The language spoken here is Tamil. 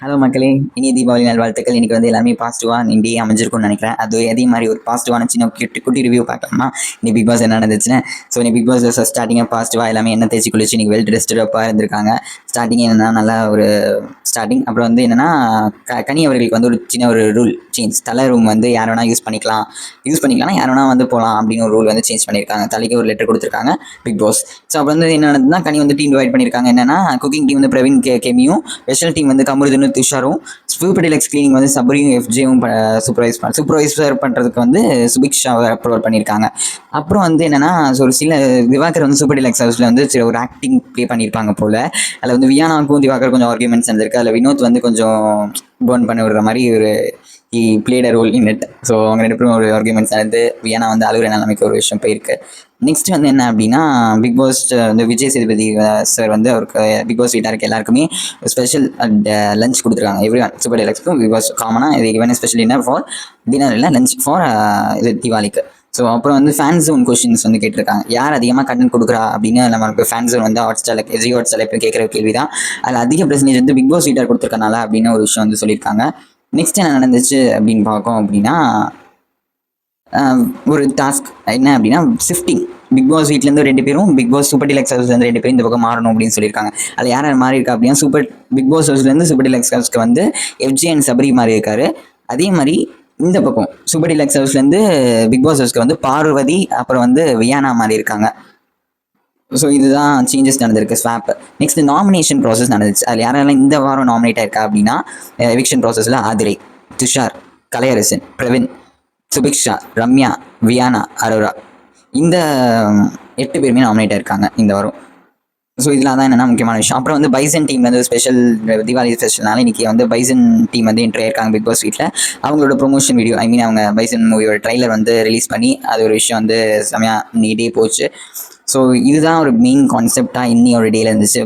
ஹலோ மக்களே, இனிய தீபாவளி நல்வாழ்த்துக்கள். இன்னைக்கு வந்து எல்லாமே பாசிட்டிவாக இன்றையே அமைஞ்சிருக்கும்னு நினைக்கிறேன். அது அதே மாதிரி ஒரு பாசிட்டிவான சின்ன குட்டி ரிவ்யூ பார்க்கலாமா? இன்னைக்கு பிக் பாஸ் என்ன நடந்துச்சுன்னு. ஸோ இன்னைக்கு பிக் பாஸ் ஸ்டார்டிங்காக பாசிட்டிவாக எல்லாமே என்ன தேய்ச்சி குளிச்சு இன்னைக்கு வெல் ட்ரெஸ்டப்பாக இருந்திருக்காங்க. ஸ்டார்டிங் என்னென்னா நல்லா ஒரு ஸ்டார்டிங். அப்புறம் வந்து என்னென்னா கனி அவர்களுக்கு வந்து ஒரு சின்ன ஒரு ரூல் சேஞ்ச். தலை ரூம் வந்து யார் வேணால் யூஸ் பண்ணிக்கலாம் யார் வேணால் வந்து போகலாம் அப்படின்னு ஒரு ரூல் வந்து சேஞ்ச் பண்ணியிருக்காங்க. தலைக்கு ஒரு லெட்டர் கொடுத்துருக்காங்க பிக் பாஸ். ஸோ அப்புறம் வந்து என்ன நடந்ததுன்னா, கனி வந்து டீம் டிவைட் பண்ணியிருக்காங்க. என்னென்னா குக்கிங் டீம் வந்து பிரவீன் கேமியும், ஸ்பெஷல் டீம் வந்து கமருதுன்னு துஷாரும், சூப்பர் டீலக்ஸ் கிளீனிங் வந்து சபரியும் எஃப்ஜேவும் சூப்பர்வைசர் பண்ணுறதுக்கு வந்து சுபிக்ஷாவை அப்ரோல் பண்ணியிருக்காங்க. அப்புறம் வந்து என்னென்னா ஒரு சில திவாகர் வந்து சூப்பர் டீலக்ஸ் ஹவுஸில் வந்து ஒரு ஆக்டிங் ப்ளே பண்ணியிருப்பாங்க போல். அதில் வந்து வியானாவுக்கும் திவாகர் கொஞ்சம் ஆர்குமெண்ட்ஸ் இருந்திருக்கு. அதில் வினோத் வந்து கொஞ்சம் பேர்ன் பண்ண விடுற மாதிரி ஒரு played a role in it. So அவங்க ரெண்டு பேரும் ஒரு ஆர்குமெண்ட்ஸ் நடந்து வியானா வந்து அழுகிற நிலைமைக்கு ஒரு விஷயம் போயிருக்கு. நெக்ஸ்ட் வந்து என்ன அப்படின்னா, பிக் பாஸ் வந்து விஜய் சேதுபதி சார் வந்து அவருக்கு பிக் பாஸ் வீட்டாருக்கு எல்லாருக்குமே ஸ்பெஷல் லஞ்ச் கொடுத்துருக்காங்க. எவ்ரி ஒன் சூப்பர் டீலக்ஸ்க்கும் பிக் பாஸ் காமனாக இது இவன் ஸ்பெஷல் டின்னர் ஃபார் டின்னர் இல்லை லஞ்ச் ஃபார் இது தீபாவளிக்கு. ஸோ அப்புறம் வந்து ஃபேன் ஜோன் கொஸ்டின்ஸ் வந்து கேட்டிருக்காங்க. யார் அதிகமாக கண்டென்ட் கொடுக்குறா அப்படின்னு நம்மளுக்கு ஃபேன் ஜோன் வந்து ஹாட்ஸ்டாரில் ஜியோ ஹாட்ஸ்டாரில் எப்படி கேட்குற கேள்வி தான். அதில் அதிக பர்சன்டேஜ் வந்து பிக் பாஸ் வீட்டார் கொடுத்துருக்கனால அப்படின்னு ஒரு விஷயம் வந்து சொல்லியிருக்காங்க. நெக்ஸ்ட் என்ன நடந்துச்சு அப்படின்னு பார்க்கோம் அப்படின்னா, ஒரு டாஸ்க் என்ன அப்படின்னா ஷிஃப்டிங். பிக் பாஸ் வீட்டிலேருந்து 2 பேரும், பிக் பாஸ் சூப்பர் டீலக்ஸ் ஹவுஸ்லேருந்து 2 பேரும் இந்த பக்கம் மாறணும் அப்படின்னு சொல்லியிருக்காங்க. அதில் யார் மாறி இருக்கா அப்படின்னா, பிக் பாஸ் ஹவுஸ்லேருந்து சூப்பர் டீலக்ஸ் ஹவுஸ்க்கு வந்து எஃப்ஜே அண்ட் சபரி மாறி இருக்காரு. அதே மாதிரி இந்த பக்கம் சூப்பர் டீலக்ஸ் ஹவுஸ்லேருந்து பிக் பாஸ் ஹவுஸ்க்கு வந்து பார்வதி அப்புறம் வந்து வியானா மாறி இருக்காங்க. ஸோ இதுதான் சேஞ்சஸ் நடந்திருக்கு, ஸ்வாப். நெக்ஸ்ட் நாமினேஷன் ப்ராசஸ் நடந்துச்சு. அதில் யாரெல்லாம் இந்த வாரம் நாமினேட் ஆயிருக்கா அப்படின்னா, எவிக்ஷன் ப்ராசஸில் ஆதிரை, துஷார், கலையரசன், பிரவீன், சுபிக்ஷா, ரம்யா, வியானா, அரோரா, இந்த 8 பேருமே நாமினேட் ஆயிருக்காங்க இந்த வாரம். ஸோ இதில் தான் என்னென்னா முக்கியமான விஷயம். அப்புறம் வந்து பைசன் டீம் வந்து ஸ்பெஷல் தீபாவளி ஸ்பெஷல்னால இன்றைக்கி வந்து பைசன் டீம் வந்து என்ட்ரி ஆயிருக்காங்க பிக் பாஸ் வீட்டில். அவங்களோட ப்ரொமோஷன் வீடியோ, அவங்க பைசன் மூவியோட ட்ரைலர் வந்து ரிலீஸ் பண்ணி அது ஒரு விஷயம் வந்து செமையாக நீட்டே போச்சு. ஸோ இதுதான் ஒரு மெயின் கான்செப்டாக இன்னி ஒரு டேல இருந்துச்சு.